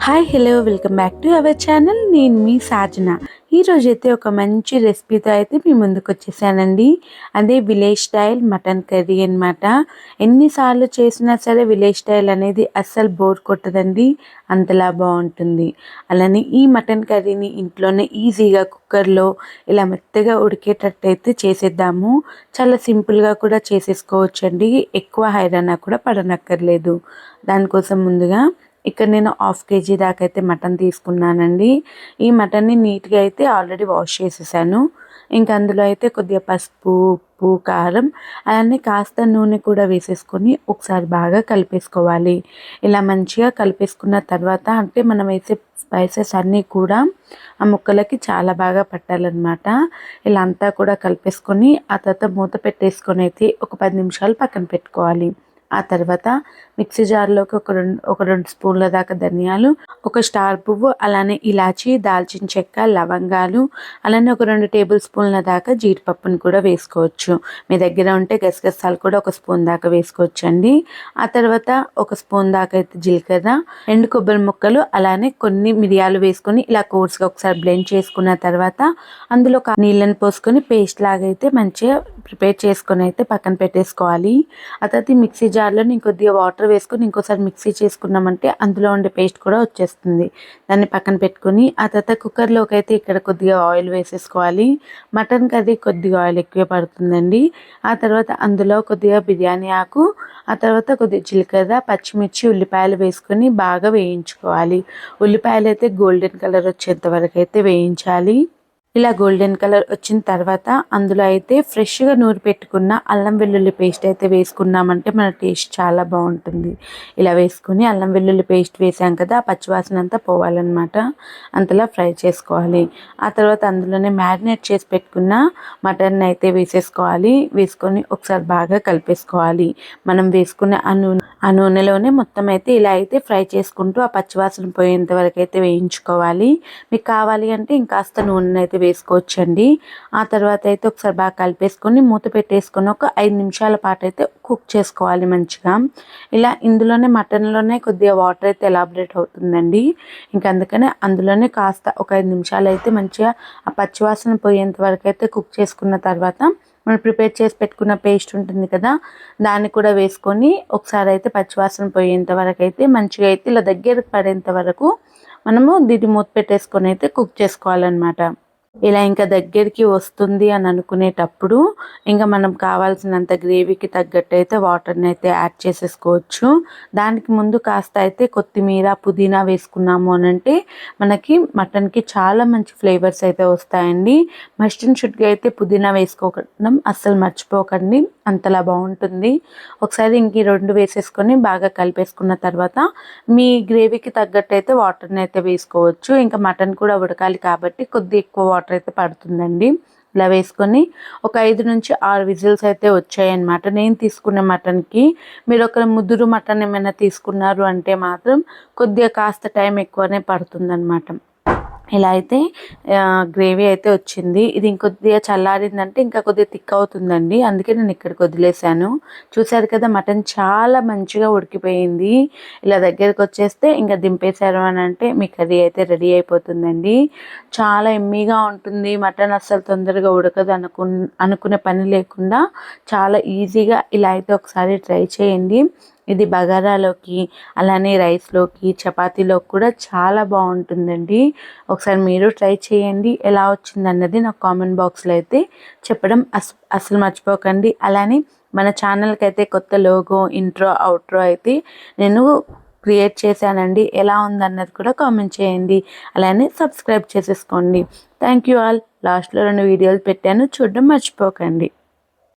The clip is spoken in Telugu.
Hi hello welcome back to our channel. నేను మీ సాజన. ఈరోజైతే ఒక మంచి రెసిపీతో అయితే మీ ముందుకు వచ్చేసానండి. అదే విలేజ్ స్టైల్ మటన్ కర్రీ అనమాట. ఎన్నిసార్లు చేసినా సరే విలేజ్ స్టైల్ అనేది అస్సలు బోర్ కొట్టదండి, అంతలా బాగుంటుంది. అలానే ఈ మటన్ కర్రీని ఇంట్లోనే ఈజీగా కుక్కర్లో ఇలా మెత్తగా ఉడికేటట్టు అయితే చేసేద్దాము. చాలా సింపుల్గా కూడా చేసేసుకోవచ్చండి, ఎక్కువ హైరానా కూడా పడనక్కర్లేదు. దానికోసం ముందుగా ఇక్కడ నేను 1/2 kg దాకా అయితే మటన్ తీసుకున్నానండి. ఈ మటన్ని నీట్గా అయితే ఆల్రెడీ వాష్ చేసేసాను. ఇంకా అందులో అయితే కొద్దిగా పసుపు, ఉప్పు, కారం అలానే కాస్త నూనె కూడా వేసేసుకొని ఒకసారి బాగా కలిపేసుకోవాలి. ఇలా మంచిగా కలిపేసుకున్న తర్వాత అంటే మనం వేసే స్పైసెస్ అన్నీ కూడా ఆ ముక్కలకి చాలా బాగా పట్టాలన్నమాట. ఇలా అంతా కూడా కలిపేసుకొని ఆ తర్వాత మూత పెట్టేసుకొని అయితే ఒక 10 నిమిషాలు పక్కన పెట్టుకోవాలి. ఆ తర్వాత మిక్సీ జార్లోకి ఒక రెండు స్పూన్ల దాకా ధనియాలు, ఒక స్టార్ పువ్వు, అలానే ఇలాచి, దాల్చిన చెక్క, లవంగాలు, అలానే ఒక 2 టేబుల్ స్పూన్ల దాకా జీడిపప్పుని కూడా వేసుకోవచ్చు. మీ దగ్గర ఉంటే గసగసాలు కూడా ఒక స్పూన్ దాకా వేసుకోవచ్చండి. ఆ తర్వాత ఒక స్పూన్ దాకా అయితే జీలకర్ర, ఎండు కొబ్బరి ముక్కలు, అలానే కొన్ని మిరియాలు వేసుకొని ఇలా కోర్స్గా ఒకసారి బ్లెండ్ చేసుకున్న తర్వాత అందులో నీళ్ళని పోసుకొని పేస్ట్ లాగా అయితే మంచిగా ప్రిపేర్ చేసుకొని అయితే పక్కన పెట్టేసుకోవాలి. ఆ తర్వాత ఈ మిక్సీ జార్లో ఇంకొద్దిగా వాటర్ వేసుకొని ఇంకోసారి మిక్సీ చేసుకున్నామంటే అందులో ఉండే పేస్ట్ కూడా వచ్చేస్తుంది. దాన్ని పక్కన పెట్టుకొని ఆ తర్వాత కుక్కర్లోకి అయితే ఇక్కడ కొద్దిగా ఆయిల్ వేసేసుకోవాలి. మటన్ కర్రీ కొద్దిగా ఆయిల్ ఎక్కువ పడుతుందండి. ఆ తర్వాత అందులో కొద్దిగా బిర్యానీ ఆకు, ఆ తర్వాత కొద్దిగా జీలకర్ర, పచ్చిమిర్చి, ఉల్లిపాయలు వేసుకొని బాగా వేయించుకోవాలి. ఉల్లిపాయలు అయితే గోల్డెన్ కలర్ వచ్చేంత వరకు అయితే వేయించాలి. ఇలా గోల్డెన్ కలర్ వచ్చిన తర్వాత అందులో అయితే ఫ్రెష్గా నూరి పెట్టుకున్న అల్లం వెల్లుల్లి పేస్ట్ అయితే వేసుకున్నామంటే మన టేస్ట్ చాలా బాగుంటుంది. ఇలా వేసుకుని అల్లం వెల్లుల్లి పేస్ట్ వేసాం కదా, ఆ పచ్చివాసన అంతా పోవాలన్నమాట. అంతలా ఫ్రై చేసుకోవాలి. ఆ తర్వాత అందులోనే మ్యారినేట్ చేసి పెట్టుకున్న మటన్ అయితే వేసేసుకోవాలి. వేసుకొని ఒకసారి బాగా కలిపేసుకోవాలి. మనం వేసుకున్న ఆ నూనెలోనే మొత్తం అయితే ఇలా అయితే ఫ్రై చేసుకుంటూ ఆ పచ్చివాసన పోయేంత వరకు అయితే వేయించుకోవాలి. మీకు కావాలి అంటే ఇంకాస్త నూనె అయితే వేసుకోవచ్చండి. ఆ తర్వాత అయితే ఒకసారి బాగా కలిపేసుకొని మూత పెట్టేసుకొని ఒక 5 నిమిషాల పాటు అయితే కుక్ చేసుకోవాలి మంచిగా. ఇలా ఇందులోనే మటన్లోనే కొద్దిగా వాటర్ అయితే ఎలాబరేట్ అవుతుందండి. ఇంకా అందుకనే అందులోనే కాస్త ఒక 5 నిమిషాలు అయితే మంచిగా ఆ పచ్చివాసన పోయేంత వరకు అయితే కుక్ చేసుకున్న తర్వాత మనం ప్రిపేర్ చేసి పెట్టుకున్న పేస్ట్ ఉంటుంది కదా, దాన్ని కూడా వేసుకొని ఒకసారి అయితే పచ్చివాసన పోయేంత వరకు అయితే మంచిగా అయితే ఇలా దగ్గరకు పడేంత వరకు మనము దీన్ని మూత పెట్టేసుకొని అయితే కుక్ చేసుకోవాలన్నమాట. ఇలా ఇంకా దగ్గరికి వస్తుంది అని అనుకునేటప్పుడు ఇంకా మనం కావాల్సినంత గ్రేవీకి తగ్గట్టు అయితే వాటర్ని అయితే యాడ్ చేసేసుకోవచ్చు. దానికి ముందు కాస్త అయితే కొత్తిమీర, పుదీనా వేసుకున్నాము అని అంటే మనకి మటన్కి చాలా మంచి ఫ్లేవర్స్ అయితే వస్తాయండి. మస్ట్ అండ్ షుడ్గా అయితే పుదీనా వేసుకోవడం అస్సలు మర్చిపోకండి, అంతలా బాగుంటుంది. ఒకసారి ఇంక 2 వేసేసుకొని బాగా కలిపేసుకున్న తర్వాత మీ గ్రేవీకి తగ్గట్టు అయితే వాటర్ని అయితే వేసుకోవచ్చు. ఇంకా మటన్ కూడా ఉడకాలి కాబట్టి కొద్దిగా ఎక్కువ వాటర్ అయితే పడుతుందండి. ఇలా వేసుకొని ఒక 5 నుంచి 6 విజిల్స్ అయితే వచ్చాయన్నమాట నేను తీసుకున్న మటన్కి. మీరు ఒక ముదురు మటన్ ఏమైనా తీసుకున్నారు అంటే మాత్రం కొద్దిగా కాస్త టైం ఎక్కువనే పడుతుందన్నమాట. ఇలా అయితే గ్రేవీ అయితే వచ్చింది. ఇది ఇంకొద్దిగా చల్లారిందంటే ఇంకా కొద్దిగా థిక్ అవుతుందండి, అందుకే నేను ఇక్కడికి వదిలేసాను. చూసారు కదా, మటన్ చాలా మంచిగా ఉడికిపోయింది. ఇలా దగ్గరికి వచ్చేస్తే ఇంకా దింపేశారు అని అంటే మీ కర్రీ అయితే రెడీ అయిపోతుందండి. చాలా ఎమ్మీగా ఉంటుంది. మటన్ అస్సలు తొందరగా ఉడకదు అనుకునే పని లేకుండా చాలా ఈజీగా ఇలా అయితే ఒకసారి ట్రై చేయండి. ఇది బగారాలోకి, అలానే రైస్లోకి, చపాతీలోకి కూడా చాలా బాగుంటుందండి. ఒకసారి మీరు ట్రై చేయండి. ఎలా వచ్చిందన్నది నాకు కామెంట్ బాక్స్లో అయితే చెప్పడం అస్సలు మర్చిపోకండి. అలానే మన ఛానల్కి అయితే కొత్త లోగో, ఇంట్రో, అవుట్రో అయితే నేను క్రియేట్ చేశానండి. ఎలా ఉందన్నది కూడా కామెంట్ చేయండి. అలానే సబ్స్క్రైబ్ చేసేసుకోండి. Thank you all. లాస్ట్లో 2 వీడియోలు పెట్టాను, చూడడం మర్చిపోకండి.